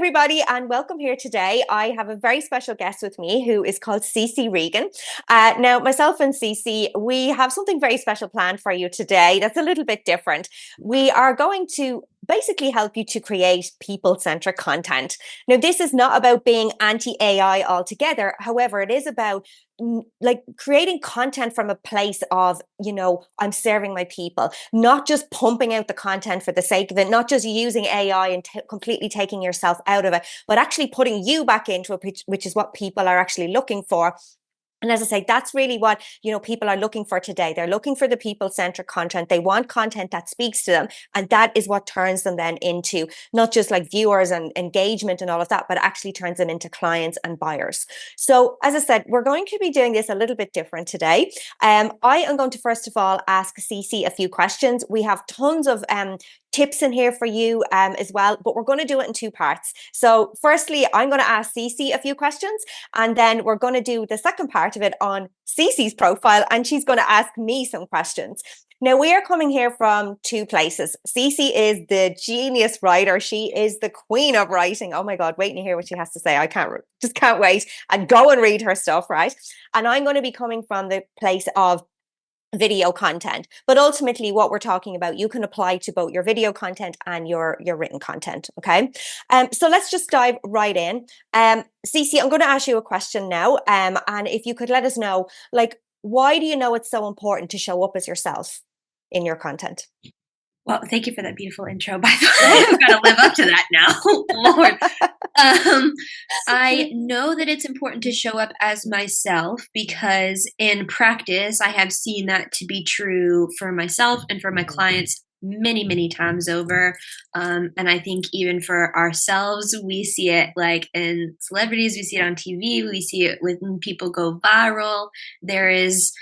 everybody, and welcome here today. I have a very special guest with me who is called CiCi Reagan. Now, myself and Cece, we have something very special planned for you today that's a little bit different. We are going to basically help you to create people-centric content. Now, this is not about being anti-AI altogether. However, it is about like creating content from a place of, I'm serving my people, not just pumping out the content for the sake of it, not just using AI and completely taking yourself out of it, but actually putting you back into it, which is what people are actually looking for. And as I say, that's really what, people are looking for today. They're looking for the people-centric content. They want content that speaks to them. And that is what turns them then into not just like viewers and engagement and all of that, but actually turns them into clients and buyers. So as I said, we're going to be doing this a little bit different today. I am going to first of all ask Cece a few questions. We have tons of tips in here for you as well, but we're going to do it in two parts. So firstly, I'm going to ask Cece a few questions, and then we're going to do the second part of it on Cece's profile, and she's going to ask me some questions. Now, we are coming here from two places. Cece is the genius writer. She is the queen of writing. Oh my God, waiting to hear what she has to say. I can't wait and go and read her stuff, right? And I'm going to be coming from the place of video content, but ultimately what we're talking about, you can apply to both your video content and your written content. Okay. So let's just dive right in. Cece, I'm going to ask you a question now. And if you could let us know, like, why do you know it's so important to show up as yourself in your content? Well, thank you for that beautiful intro, by the way. I've got to live up to that now. Lord. I know that it's important to show up as myself because in practice, I have seen that to be true for myself and for my clients many, many times over. And I think even for ourselves, we see it like in celebrities, we see it on TV, we see it when people go viral. There is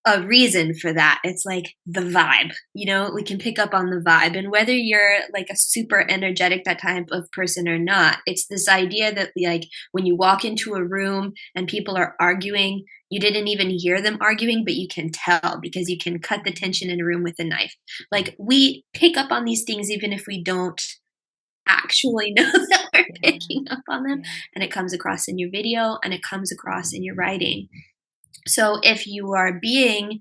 a reason for that. It's like the vibe, we can pick up on the vibe. And whether you're like a super energetic, that type of person or not, it's this idea that like when you walk into a room and people are arguing, you didn't even hear them arguing, but you can tell because you can cut the tension in a room with a knife. Like we pick up on these things even if we don't actually know that we're picking up on them. And it comes across in your video and it comes across in your writing. So if you are being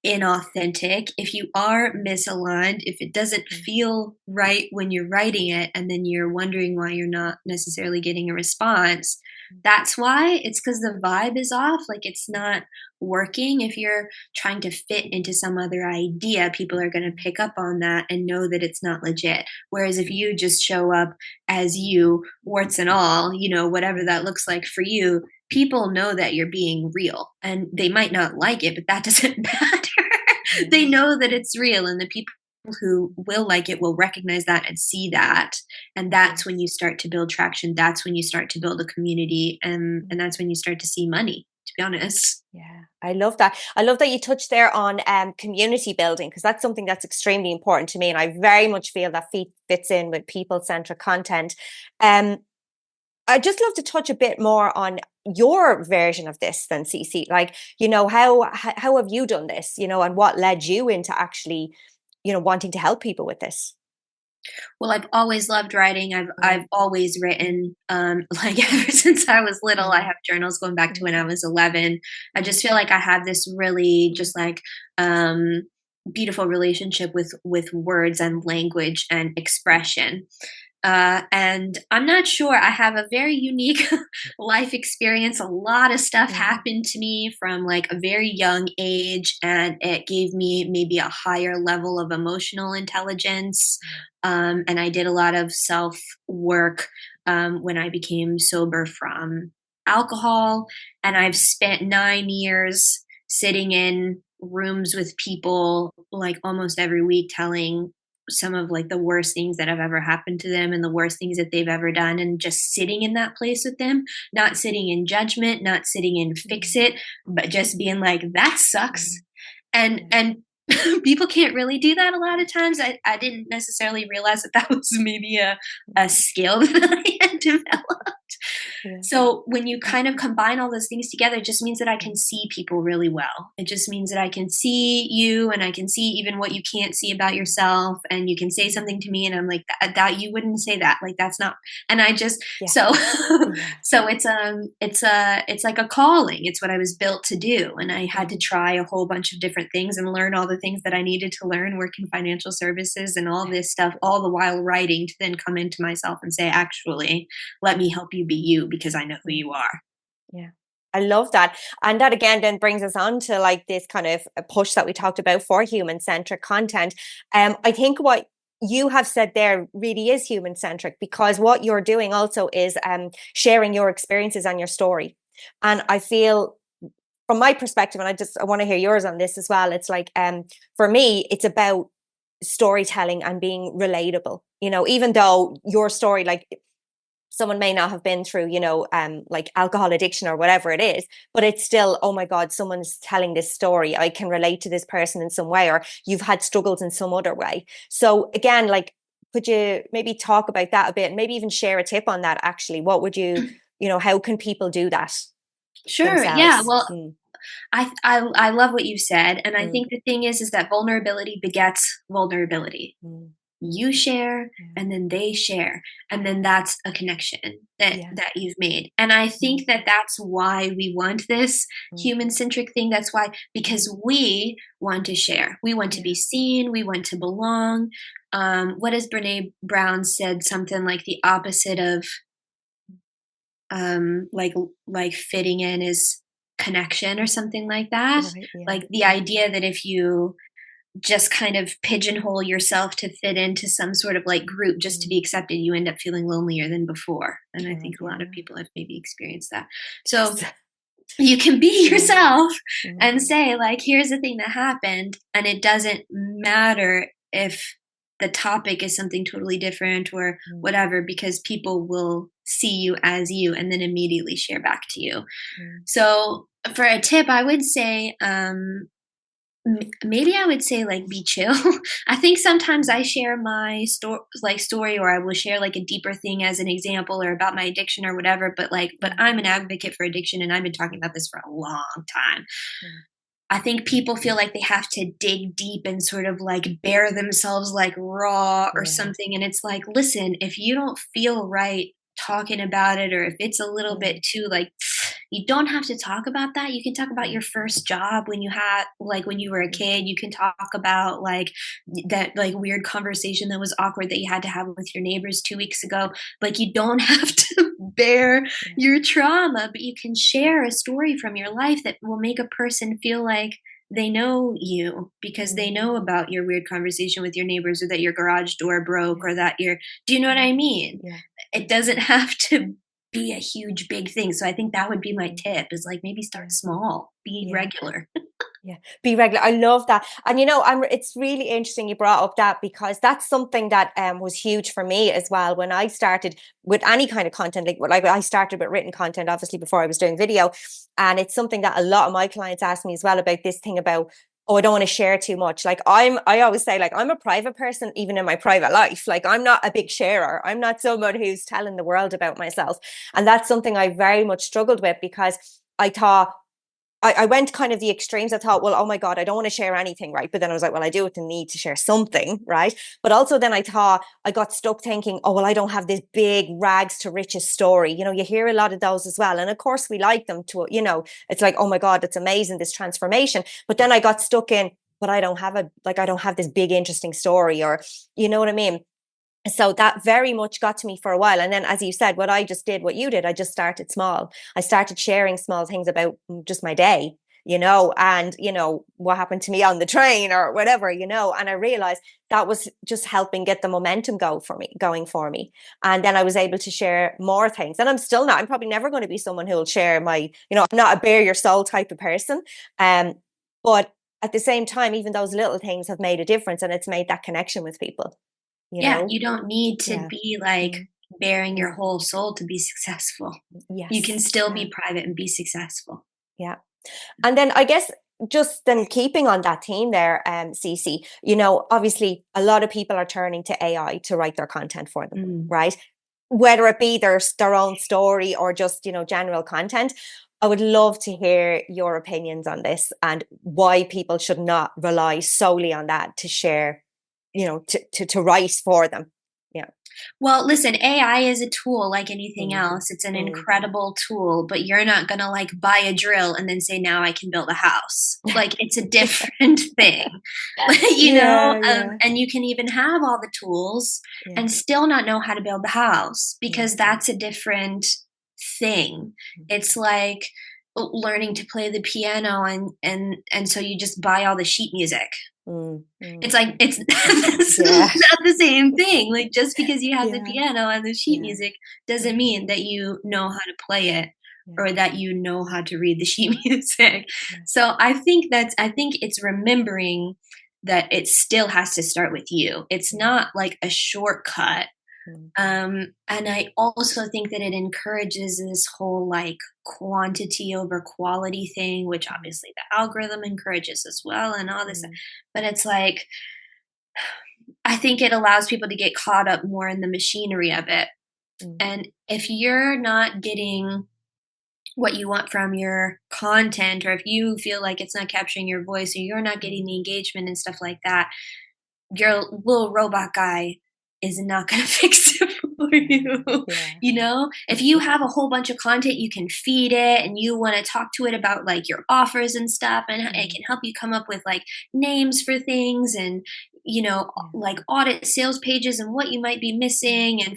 inauthentic, if you are misaligned, if it doesn't feel right when you're writing it, and then you're wondering why you're not necessarily getting a response, that's why. It's because the vibe is off, like it's not working. If you're trying to fit into some other idea, people are going to pick up on that and know that it's not legit. Whereas if you just show up as you, warts and all, whatever that looks like for you, people know that you're being real, and they might not like it, but that doesn't matter. They know that it's real, and the people who will like it will recognize that and see that. And that's when you start to build traction. That's when you start to build a community, and that's when you start to see money, to be honest. Yeah, I love that. I love that you touched there on community building, because that's something that's extremely important to me. And I very much feel that fits in with people-centric content. I'd just love to touch a bit more on your version of this then, Cece. Like, how have you done this, and what led you into actually, wanting to help people with this? Well, I've always loved writing. I've always written, like ever since I was little. I have journals going back to when I was 11. I just feel like I have this really just like beautiful relationship with words and language and expression. And I'm not sure. I have a very unique life experience. A lot of stuff happened to me from like a very young age, and it gave me maybe a higher level of emotional intelligence. And I did a lot of self work when I became sober from alcohol. And I've spent 9 years sitting in rooms with people like almost every week telling some of like the worst things that have ever happened to them and the worst things that they've ever done, and just sitting in that place with them, not sitting in judgment, not sitting in fix it, but just being like, that sucks. And people can't really do that a lot of times. I didn't necessarily realize that was maybe a skill that I had developed. Yeah. So when you kind of combine all those things together, it just means that I can see people really well. It just means that I can see you and I can see even what you can't see about yourself. And you can say something to me and I'm like, that you wouldn't say that. Like, that's not, and I just, Yeah. so, Yeah. so it's like a calling. It's what I was built to do. And I had to try a whole bunch of different things and learn all the things that I needed to learn, work in financial services and all this stuff, all the while writing to then come into myself and say, actually, let me help you be you because I know who you are. Yeah. I love that. And that again then brings us on to like this kind of a push that we talked about for human-centric content. I think what you have said there really is human-centric, because what you're doing also is sharing your experiences and your story. And I feel from my perspective, and I want to hear yours on this as well. It's like, for me, it's about storytelling and being relatable, even though your story, like someone may not have been through, like alcohol addiction or whatever it is, but it's still, oh my God, someone's telling this story. I can relate to this person in some way, or you've had struggles in some other way. So again, like, could you maybe talk about that a bit and maybe even share a tip on that? Actually, what would how can people do that Sure. Yeah. themselves? Well, I love what you said, and I Mm, think the thing is that vulnerability begets vulnerability. mm, You share, yeah, and then they share, and then that's a connection that yeah, that you've made. And I mm, think that that's why we want this mm, human-centric thing. That's why, because we want to share, we want to yeah, be seen, we want to belong. What has Brene Brown said? Something like the opposite of like fitting in is connection or something like that. right, yeah, Like the idea that if you just kind of pigeonhole yourself to fit into some sort of like group just to mm, be accepted, you end up feeling lonelier than before. And I God, think a lot of yeah, people have maybe experienced that. So yes, you can be yeah, yourself mm, and say, like, here's the thing that happened. And it doesn't matter if the topic is something totally different or mm, whatever, because people will see you as you and then immediately share back to you. mm, So for a tip, I would say, maybe I would say like be chill. I think sometimes I share my story, or I will share like a deeper thing as an example or about my addiction or whatever. But mm, I'm an advocate for addiction, and I've been talking about this for a long time. mm, I think people feel like they have to dig deep and sort of like bare themselves like raw or yeah, something. And it's like, listen, if you don't feel right talking about it, or if it's a little mm, bit too like, you don't have to talk about that. You can talk about mm, your first job when you had, like when you were a mm, kid. You can talk about like that like weird conversation that was awkward that you had to have with your neighbors 2 weeks ago. Like, you don't have to bear yeah, your trauma, but you can share a story from your life that will make a person feel like they know you because they mm, know about your weird conversation with your neighbors, or that your garage door broke, yeah, or that do you know what mm, I mean? yeah, It doesn't have to be a huge big thing. So I think that would be my mm, tip, is like maybe start yeah, small, be yeah. regular. Yeah, be regular. I love that. And it's really interesting you brought up that, because that's something that was huge for me as well when I started with any kind of content. Like I started with written content obviously before I was doing video, and it's something that a lot of my clients ask me as well about, this thing about, oh, I don't want to share too much. Like I always say, like, I'm a private person even in my private life. Like, I'm not a big sharer. I'm not someone who's telling the world about myself. And that's something I very much struggled with, because I thought I went kind of the extremes. I thought, well, oh my God, I don't want to share anything, right? But then I was like, well, I do with the need to share something, right? But also then I thought, I got stuck thinking, oh, well, I don't have this big rags to riches story. You hear a lot of those as well. And of course we like them it's like, oh my God, it's amazing, this transformation. But then I got stuck in, but I don't have I don't have this big, interesting story, or, you know what I mean? So that very much got to me for a while. And then, as you said, what I just did, what you did, I just started small. I started sharing small things about just my day, and, what happened to me on the train or whatever, and I realized that was just helping get the momentum going for me. And then I was able to share more things. And I'm probably never going to be someone who will share I'm not a bare your soul type of person. But at the same time, even those little things have made a difference, and it's made that connection with people, you Yeah, know? you don't need to Yeah. be like Mm, bearing your mm. whole soul to be successful. You can Yes. still Yeah. be private and be successful. Yeah. And then I guess just then keeping on that theme there, Cece, obviously a lot of people are turning to AI to write their content for them, Mm. right? whether it be their own story or just, general content. I would love to hear your opinions on this and why people should not rely solely on that to share, to write for them. Yeah. Well, listen, AI is a tool like anything Mm, else. It's an incredible tool, but you're not going to like buy a drill and then say, now I can build a house. Like it's a different thing, Yeah. and you can even have all the tools Yeah. and still not know how to build the house because that's a different thing. It's like learning to play the piano and so you just buy all the sheet music. It's like it's not the same thing. Like just because you have the piano and the sheet music doesn't mean that you know how to play it or that you know how to read the sheet music. So I think it's remembering that it still has to start with you. It's not like a shortcut. And I also think that it encourages this whole like quantity over quality thing, which obviously the algorithm encourages as well and all this. But it's like, I think it allows people to get caught up more in the machinery of it. And if you're not getting what you want from your content, or if you feel like it's not capturing your voice, or you're not getting the engagement and stuff like that, your little robot guy is not going to fix it for you. If you have a whole bunch of content, you can feed it and you want to talk to it about like your offers and stuff, and it can help you come up with like names for things and like audit sales pages and what you might be missing, and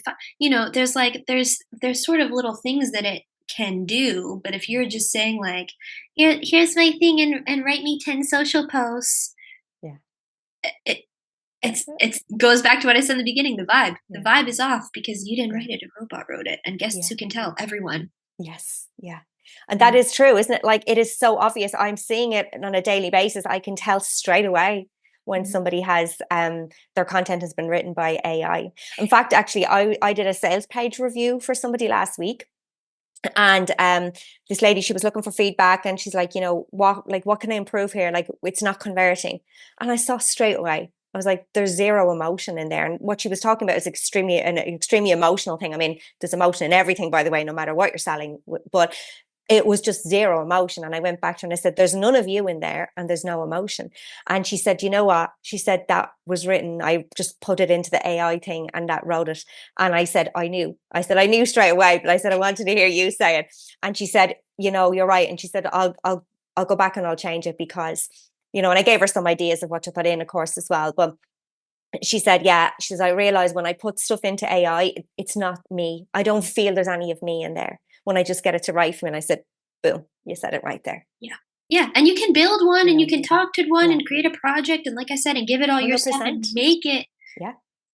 there's sort of little things that it can do. But if you're just saying like, here's my thing and write me 10 social posts, it goes back to what I said in the beginning, the vibe. The vibe is off because you didn't write it, a robot wrote it. And guess who can tell? Everyone. Yes. Yeah. And that is true, isn't it? Like it is so obvious. I'm seeing it on a daily basis. I can tell straight away when somebody has their content has been written by AI. In fact, actually, I did a sales page review for somebody last week. And this lady, she was looking for feedback, and she's like, what can I improve here? Like, it's not converting. And I saw straight away. I was like, there's zero emotion in there. And what she was talking about is an extremely emotional thing. I mean, there's emotion in everything, by the way, no matter what you're selling. But it was just zero emotion. And I went back to her and I said, there's none of you in there and there's no emotion. And she said, you know what? She said, that was written. I just put it into the AI thing and that wrote it. And I said, I knew straight away, but I said, I wanted to hear you say it. And she said, you're right. And she said, I'll go back and I'll change it because, and I gave her some ideas of what to put in, of course, as well. But she said, I realized when I put stuff into AI, it's not me. I don't feel there's any of me in there when I just get it to write for me. And I said, boom, you said it right there. Yeah. And you can build one and you can talk to one and create a project. And like I said, and give it all 100%. Your stuff and make it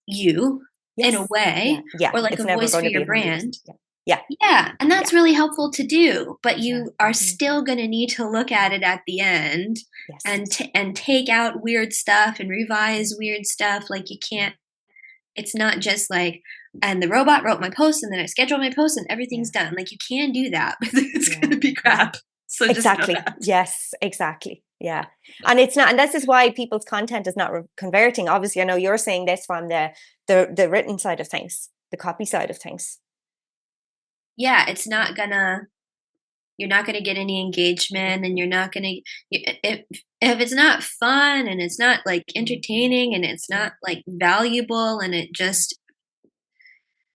you in a way, or like a voice for your brand. Yeah. And that's really helpful to do, but you are still going to need to look at it at the end and take out weird stuff and revise weird stuff. Like you can't, it's not just like, and the robot wrote my post and then I scheduled my post and everything's done. Like you can do that, but it's going to be crap. So exactly. Yes, exactly. Yeah. And it's not, and this is why people's content is not converting. Obviously, I know you're saying this from the written side of things, the copy side of things. Yeah, it's not gonna, you're not gonna get any engagement, and you're not gonna, if it's not fun and it's not like entertaining and it's not like valuable and it just,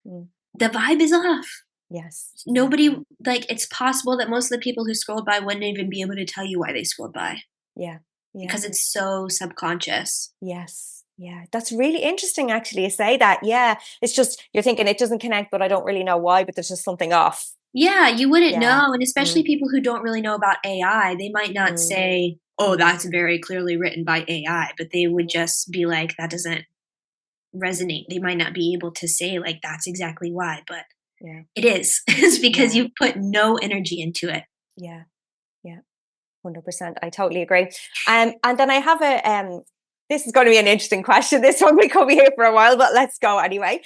the vibe is off. Yes. Nobody, like, it's possible that most of the people who scrolled by wouldn't even be able to tell you why they scrolled by. Yeah. Because it's so subconscious. Yes. Yeah. That's really interesting, actually, to say that. Yeah. It's just, you're thinking it doesn't connect, but I don't really know why, but there's just something off. Yeah, you wouldn't know. And especially people who don't really know about AI, they might not say, oh, that's very clearly written by AI, but they would just be like, that doesn't resonate. They might not be able to say like, that's exactly why, but it is. It's because you've put no energy into it. Yeah. Yeah. 100%. I totally agree. And then I have this is going to be an interesting question. This one we could be here for a while, but let's go anyway.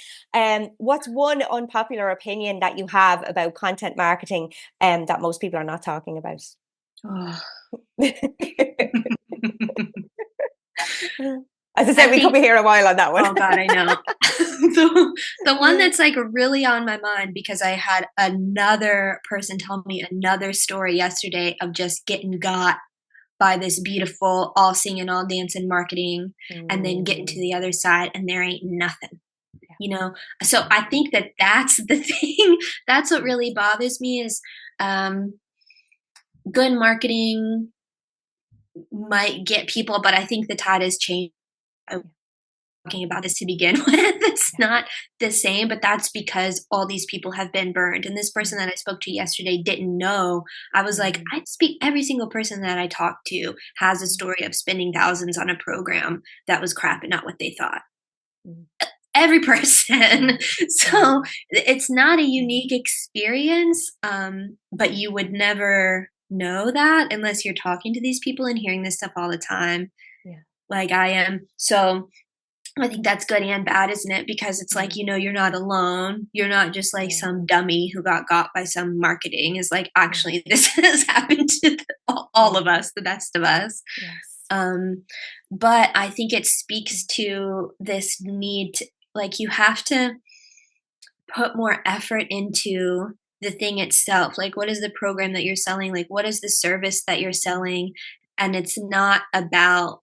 What's one unpopular opinion that you have about content marketing that most people are not talking about? As I said, we could be here a while on that one. Oh God, I know. The one that's like really on my mind, because I had another person tell me another story yesterday of just getting got by this beautiful all singing, all dancing marketing, and then getting to the other side and there ain't nothing, So I think that that's the thing. That's what really bothers me is good marketing might get people, but I think the tide has changed. Talking about this to begin with. It's not the same, but that's because all these people have been burned. And this person that I spoke to yesterday didn't know. I was like, I speak, every single person that I talked to has a story of spending thousands on a program that was crap and not what they thought. Every person. So it's not a unique experience, but you would never know that unless you're talking to these people and hearing this stuff all the time, like I am. So I think that's good and bad, isn't it? Because it's like, you're not alone. You're not just like some dummy who got by some marketing. Is like, actually, this has happened to all of us, the best of us. Yes. But I think it speaks to this need to, like, you have to put more effort into the thing itself. Like, what is the program that you're selling? Like, what is the service that you're selling? And it's not about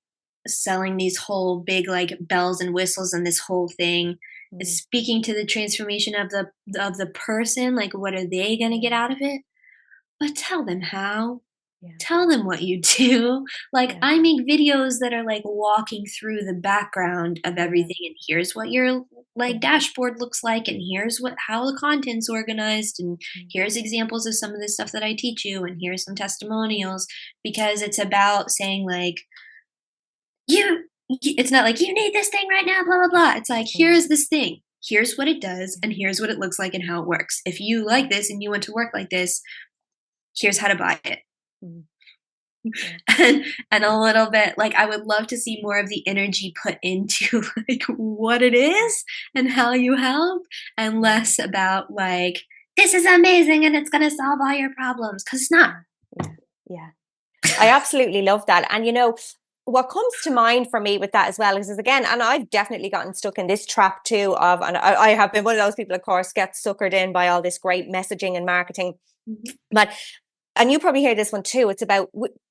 selling these whole big like bells and whistles and this whole thing. Is speaking to the transformation of the person, like what are they going to get out of it? But tell them how. Tell them what you do. Like I make videos that are like walking through the background of everything, and here's what your like dashboard looks like, and here's how the content's organized, and here's examples of some of the stuff that I teach you, and here's some testimonials, because it's about saying like, it's not like you need this thing right now, blah, blah, blah. It's like, here's this thing. Here's what it does. And here's what it looks like and how it works. If you like this and you want to work like this, here's how to buy it. And a little bit like, I would love to see more of the energy put into like what it is and how you help, and less about like, this is amazing and it's going to solve all your problems. 'Cause it's not. Yeah. I absolutely love that. And what comes to mind for me with that as well is again, and I've definitely gotten stuck in this trap too and I have been one of those people, of course, get suckered in by all this great messaging and marketing. And you probably hear this one too. It's about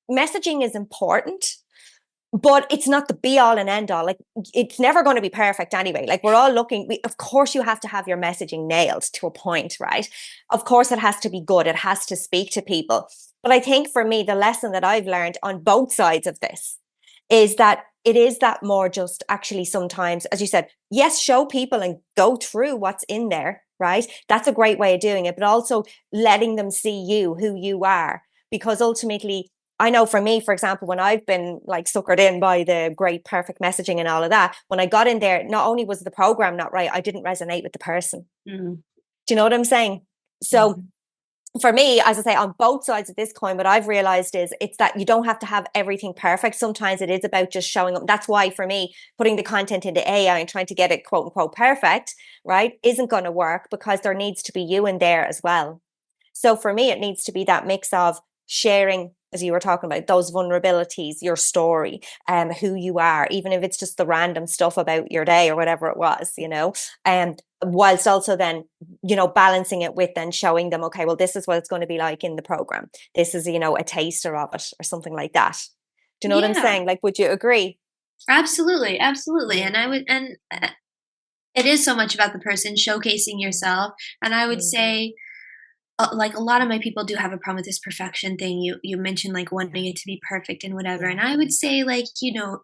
messaging is important, but it's not the be all and end all. Like it's never going to be perfect anyway. Like we're all of course you have to have your messaging nailed to a point, right? Of course it has to be good. It has to speak to people. But I think for me, the lesson that I've learned on both sides of this is that it is that more just actually sometimes, as you said, yes, show people and go through what's in there, right? That's a great way of doing it, but also letting them see you, who you are. Because ultimately, I know for me, for example, when I've been like suckered in by the great, perfect messaging and all of that, when I got in there, not only was the program not right, I didn't resonate with the person. Do you know what I'm saying? So for me, as I say, on both sides of this coin, what I've realized is it's that you don't have to have everything perfect. Sometimes it is about just showing up. That's why for me, putting the content into AI and trying to get it quote unquote perfect, right, isn't going to work, because there needs to be you in there as well. So for me, it needs to be that mix of sharing, as you were talking about, those vulnerabilities, your story, who you are, even if it's just the random stuff about your day or whatever it was, whilst also then, balancing it with then showing them, okay, well, this is what it's going to be like in the program. This is, a taster of it or something like that. Do you know what I'm saying? Like, would you agree? Absolutely. Absolutely. And it is so much about the person showcasing yourself. And I would say, like a lot of my people do have a problem with this perfection thing. You mentioned like wanting it to be perfect and whatever. And I would say like,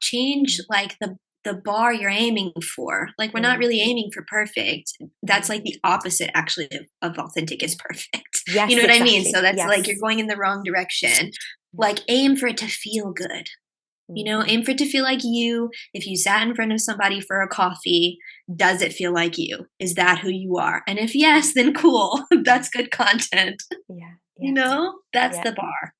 change like the bar you're aiming for. Like we're not really aiming for perfect. That's like the opposite actually of authentic is perfect. Yes, you know what exactly. I mean? So that's like you're going in the wrong direction. Like aim for it to feel good. Aim for it to feel like you. If you sat in front of somebody for a coffee, does it feel like you? Is that who you are? And if yes, then cool. That's good content. That's the bar.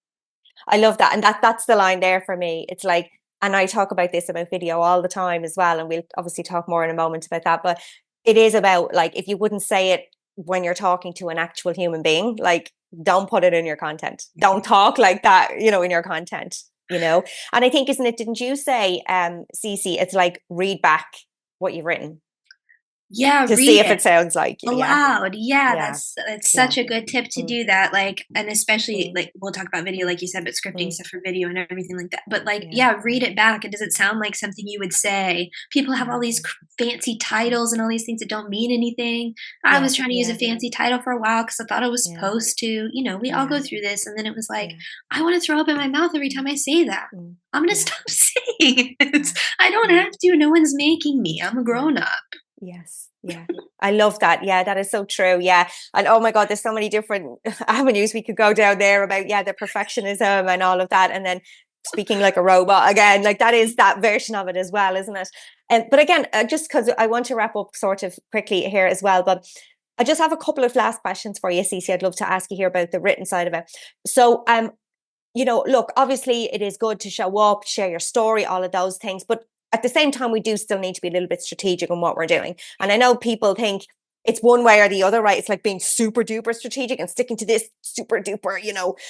I love that. And that's the line there for me. It's like, and I talk about this about video all the time as well. And we'll obviously talk more in a moment about that. But it is about like, if you wouldn't say it when you're talking to an actual human being, like don't put it in your content. Don't talk like that, in your content. And I think, didn't you say, Cece, it's like read back what you've written? Yeah, to see read if it it sounds like you. Yeah. aloud. Yeah, Yeah. that's Yeah. such a good tip to Mm, do that. Like, and especially mm, like we'll talk about video, like you said, but scripting mm, stuff for video and everything like that. But like, yeah. yeah, read it back. And does it sound like something you would say? People have all these fancy titles and all these things that don't mean anything. I Yeah. was trying to use a Yeah. fancy title for a while because I thought I was Yeah. supposed to. You know, we all Yeah. go through this, and then it was like, Yeah. I want to throw up in my mouth every time I say that. Mm, I'm gonna yeah. stop saying it. Yeah. I don't Yeah. have to. No one's making me. I'm a Yeah. grown up. Yes. Yeah. I love that. Yeah, that is so true. Yeah. And oh my God, there's so many different avenues we could go down there about, yeah, the perfectionism and all of that. And then speaking like a robot again, like that is that version of it as well, isn't it? And but again, just because I want to wrap up sort of quickly here as well, but I just have a couple of last questions for you, Cece. I'd love to ask you here about the written side of it. So, look, obviously it is good to show up, share your story, all of those things. But at the same time, we do still need to be a little bit strategic in what we're doing. And I know people think it's one way or the other, right? It's like being super duper strategic and sticking to this super duper,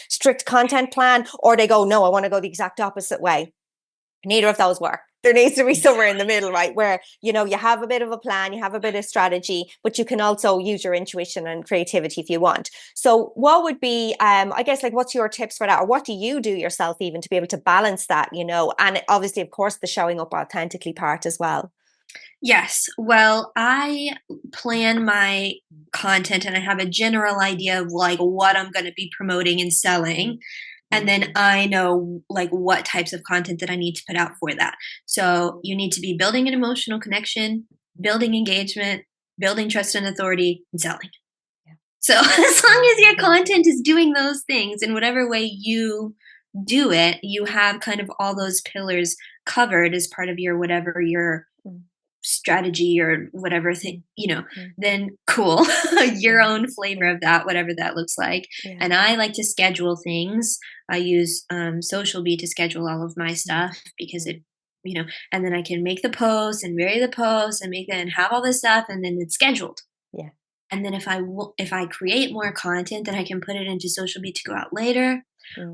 strict content plan, or they go, no, I want to go the exact opposite way. Neither of those work. There needs to be somewhere in the middle, right? Where, you have a bit of a plan, you have a bit of strategy, but you can also use your intuition and creativity if you want. So what would be, I guess, like, what's your tips for that? Or what do you do yourself even to be able to balance that, and obviously, of course, the showing up authentically part as well. Yes. Well, I plan my content and I have a general idea of like what I'm going to be promoting and selling. And then I know like what types of content that I need to put out for that. So you need to be building an emotional connection, building engagement, building trust and authority, and selling. Yeah. So as long as your content is doing those things in whatever way you do it, you have kind of all those pillars covered as part of your whatever your strategy or whatever thing, then cool. Your own flavor of that, whatever that looks like. Yeah. And I like to schedule things. I use Social Bee to schedule all of my stuff because it, and then I can make the post and vary the post and make it and have all this stuff and then it's scheduled. Yeah. And then if I create more content, then I can put it into Social Bee to go out later.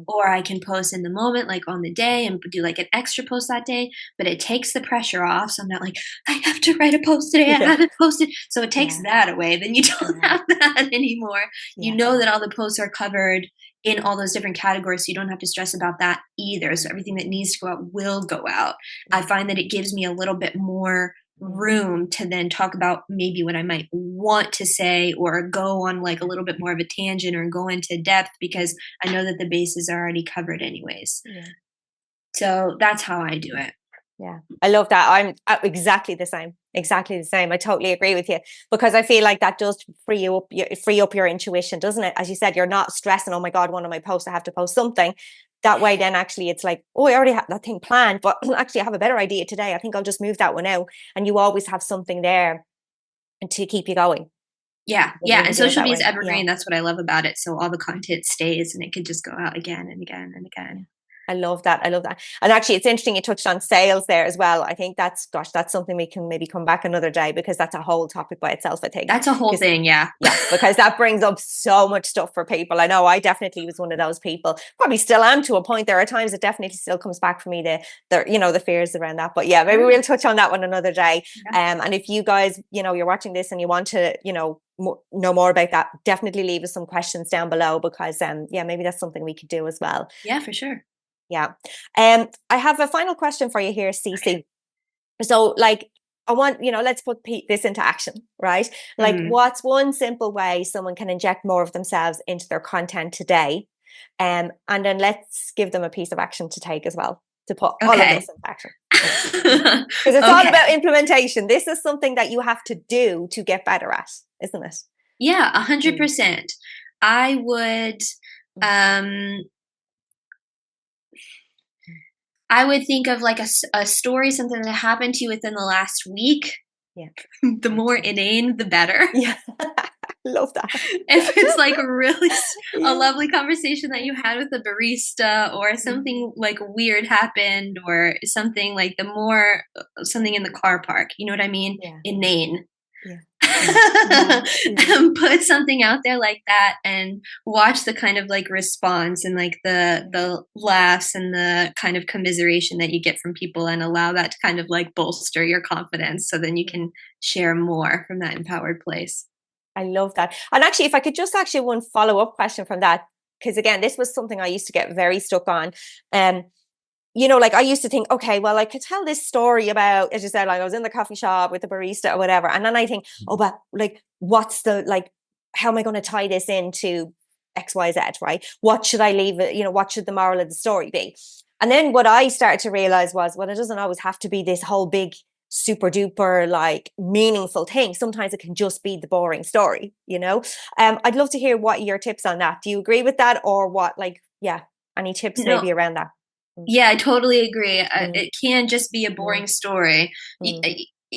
Or I can post in the moment, like on the day, and do like an extra post that day. But it takes the pressure off. So I'm not like, I have to write a post today. I haven't posted. So it takes that away. Then you don't have that anymore. You know that all the posts are covered in all those different categories. So you don't have to stress about that either. So everything that needs to go out will go out. I find that it gives me a little bit more room to then talk about maybe what I might want to say or go on like a little bit more of a tangent or go into depth because I know that the bases are already covered anyways. Yeah. So that's how I do it. Yeah, I love that. I'm exactly the same. Exactly the same. I totally agree with you because I feel like that does free up your intuition, doesn't it? As you said, you're not stressing, oh my God, one of my posts, I have to post something. That way, then actually it's like, oh, I already have that thing planned, but actually I have a better idea today. I think I'll just move that one out. And you always have something there to keep you going. Yeah. Yeah. And Social Bee is evergreen. Yeah. That's what I love about it. So all the content stays and it could just go out again and again and again. I love that. I love that. And actually, it's interesting you touched on sales there as well. I think that's something we can maybe come back another day because that's a whole topic by itself, I think. That's a whole thing, yeah. Yeah, because that brings up so much stuff for people. I know I definitely was one of those people. Probably still am to a point. There are times it definitely still comes back for me, the fears around that. But yeah, maybe we'll touch on that one another day. Yeah. And if you guys, you're watching this and you want to, know more about that, definitely leave us some questions down below because, maybe that's something we could do as well. Yeah, for sure. Yeah. I have a final question for you here, Cece. So like, I want, let's put this into action, right? Like what's one simple way someone can inject more of themselves into their content today? And then let's give them a piece of action to take as well, to put all of this into action. Because it's all about implementation. This is something that you have to do to get better at, isn't it? Yeah, 100%. I would, I would think of like a story, something that happened to you within the last week. Yeah. The more inane, the better. Yeah. Love that. If it's like really a lovely conversation that you had with a barista or something like weird happened or something like something in the car park, you know what I mean? Yeah. Inane. Yeah. Yeah. Yeah. Put something out there like that and watch the kind of like response and like the laughs and the kind of commiseration that you get from people, and allow that to kind of like bolster your confidence, so then you can share more from that empowered place. I love that. And actually, if I could just actually one follow-up question from that, because again, this was something I used to get very stuck on. Like I used to think, okay, well, I could tell this story about, as you said, like I was in the coffee shop with the barista or whatever. And then I think, oh, but like, how am I going to tie this into X, Y, Z, right? What should I leave it? What should the moral of the story be? And then what I started to realize was, well, it doesn't always have to be this whole big, super duper, like meaningful thing. Sometimes it can just be the boring story. I'd love to hear what your tips on that. Do you agree with that, or what? Like, yeah, any tips No, maybe around that? yeah, I totally agree. Mm, It can just be a mm, boring story. mm,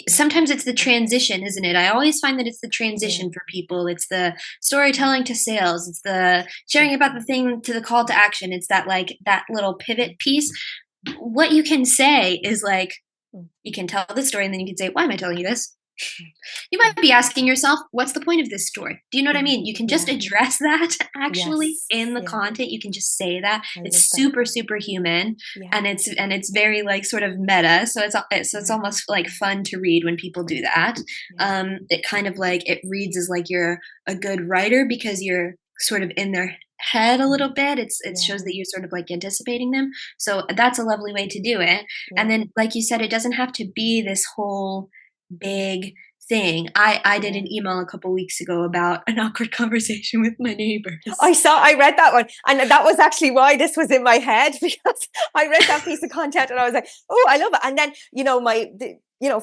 Sometimes it's the transition, isn't it? I always find that it's the mm, transition for people. It's the storytelling to sales. It's the sharing about the thing to the call to action. It's that like that little pivot piece. What you can say is like, mm, you can tell the story and then you can say, why am I telling you this? You might be asking yourself, what's the point of this story? Do you know what I yeah, mean? You can just yeah, address that actually yes, in the yeah, content. You can just say that. I love It's that. super, super human, Yeah, and it's very like sort of meta. So it's yeah, almost like fun to read when people do that. yeah, It kind of like it reads as like you're a good writer because you're sort of in their head a little bit. It shows yeah, that you're sort of like anticipating them. So that's a lovely way to do it. And yeah, then, like you said, it doesn't have to be this whole big thing. I did yeah. an email a couple weeks ago about an awkward conversation with my neighbors. I read that one, and that was actually why this was in my head, because I read that piece of content and I was like, oh, I love it. And then,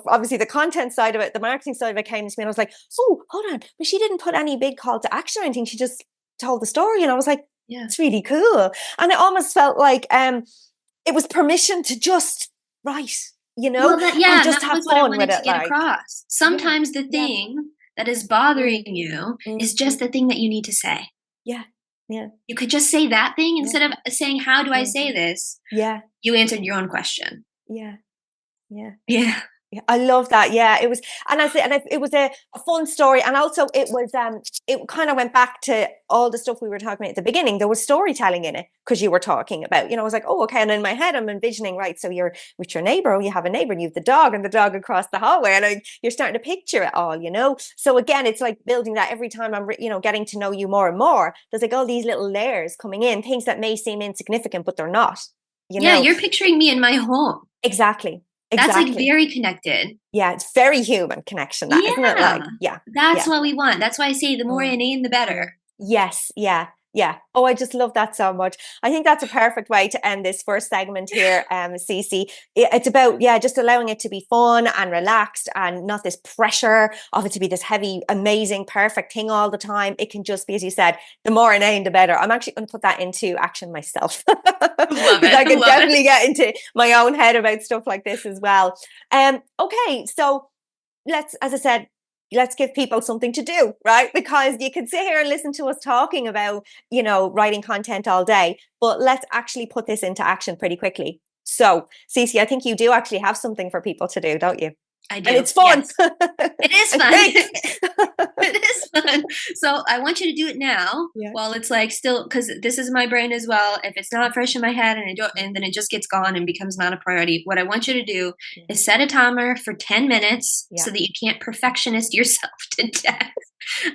obviously the content side of it, the marketing side of it came to me, and I was like, oh, hold on, but she didn't put any big call to action or anything. She just told the story, and I was like, Yeah. it's really cool. And it almost felt like it was permission to just write, Well, that and yeah, and just that have was what I fun with wanted to it. get Like, across. yeah, Sometimes the yeah, thing that is bothering mm, you mm, is just the thing that you need to say. yeah, yeah, You could just say that thing yeah, instead of saying, "How do I mm, say this?" yeah, You answered your own question. yeah, yeah. Yeah. Yeah, I love that. Yeah, it was, and it was a fun story, and also it kind of went back to all the stuff we were talking about at the beginning. There was storytelling in it because you were talking about, I was like, oh, okay, and in my head I'm envisioning, right? So you're with your neighbor, or you have a neighbor, and you have the dog, and the dog across the hallway, and you're starting to picture it all. So again, it's like building that every time I'm, getting to know you more and more. There's like all these little layers coming in, things that may seem insignificant, but they're not. You Yeah, know, you're picturing me in my home. exactly, That's like exactly. very connected. Yeah, it's very human connection, that, isn't it? Yeah. Like, yeah, That's yeah. what we want. That's why I say the more Mm, inane, the mm. better. Yes, yeah, yeah. Oh, I just love that so much. I think that's a perfect way to end this first segment here, Cece. It's about, yeah, just allowing it to be fun and relaxed, and not this pressure of it to be this heavy, amazing, perfect thing all the time. It can just be, as you said, the more inane, the better. I'm actually going to put that into action myself, Love because it. I could Love it. definitely get into my own head about stuff like this as well. Okay, so as I said, let's give people something to do, right? Because you can sit here and listen to us talking about, writing content all day, but let's actually put this into action pretty quickly. So, Cece, I think you do actually have something for people to do, don't you? I And do. it's fun. Yes. It is And fun. quick. It is fun. So I want you to do it now Yeah. while it's like still, because this is my brain as well. If it's not fresh in my head and I don't, and then it just gets gone and becomes not a priority, what I want you to do Yeah. is set a timer for 10 minutes Yeah. so that you can't perfectionist yourself to death.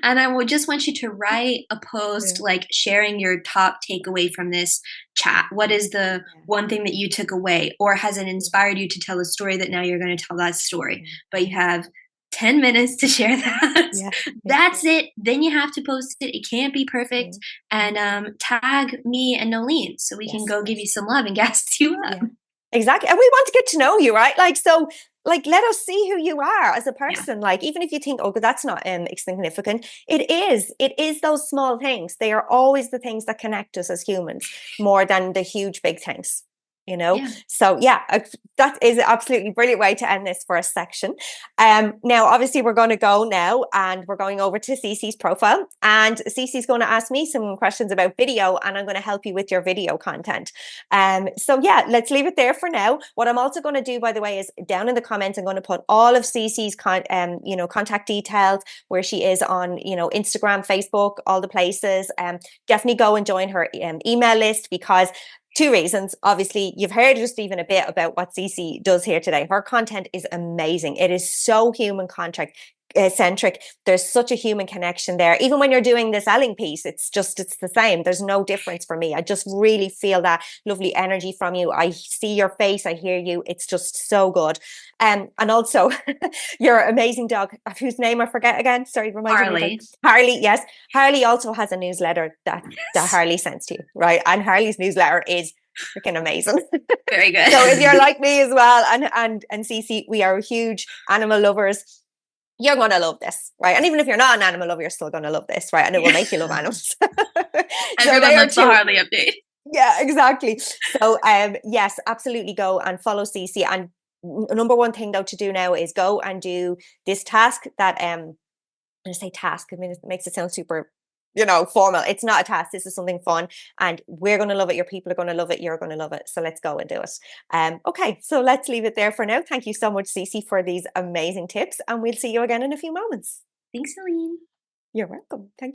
And I will just want you to write a post like sharing your top takeaway from this chat. What is the one thing that you took away, or has it inspired you to tell a story that now you're going to tell that story? But you have 10 minutes to share that. Yeah. That's it. Then you have to post it. It can't be perfect. Yeah. And tag me and Nolene so we can go give you some love and gas you up. Yeah. Exactly. And we want to get to know you, right? Like, so, like, let us see who you are as a person. Like, even if you think, oh, that's not insignificant, it is. It is those small things. They are always the things that connect us as humans more than the huge big things. Yeah. So yeah, that is an absolutely brilliant way to end this first section. Now obviously we're going to go now and we're going over to Cece's profile, and Cece's going to ask me some questions about video, and I'm going to help you with your video content. So yeah, let's leave it there for now. What I'm also going to do, by the way, is down in the comments I'm going to put all of Cece's contact details, where she is on Instagram, Facebook, all the places. Definitely go and join her email list, because two reasons. Obviously, you've heard just even a bit about what Cece does here today. Her content is amazing. It is so centric. There's such a human connection there. Even when you're doing the selling piece, it's the same. There's no difference for me. I just really feel that lovely energy from you. I see your face, I hear you. It's just so good. And also your amazing dog, whose name I forget again. Sorry, remind me again. Harley, yes. Harley also has a newsletter that Harley sends to you, right? And Harley's newsletter is freaking amazing. Very good. So if you're like me as well, and Cece, we are huge animal lovers, you're going to love this, right? And even if you're not an animal lover, you're still going to love this, right? And it will make you love animals. Everyone loves the Harley update. Yeah, exactly. So yes, absolutely go and follow Cece. And number one thing though to do now is go and do this task that I'm going to say task. I mean, it makes it sound super formal. It's not a task. This is something fun, and we're going to love it. Your people are going to love it. You're going to love it. So let's go and do it. Okay, so let's leave it there for now. Thank you so much, Cece, for these amazing tips, and we'll see you again in a few moments. Thanks, Celine. You're welcome. Thank you.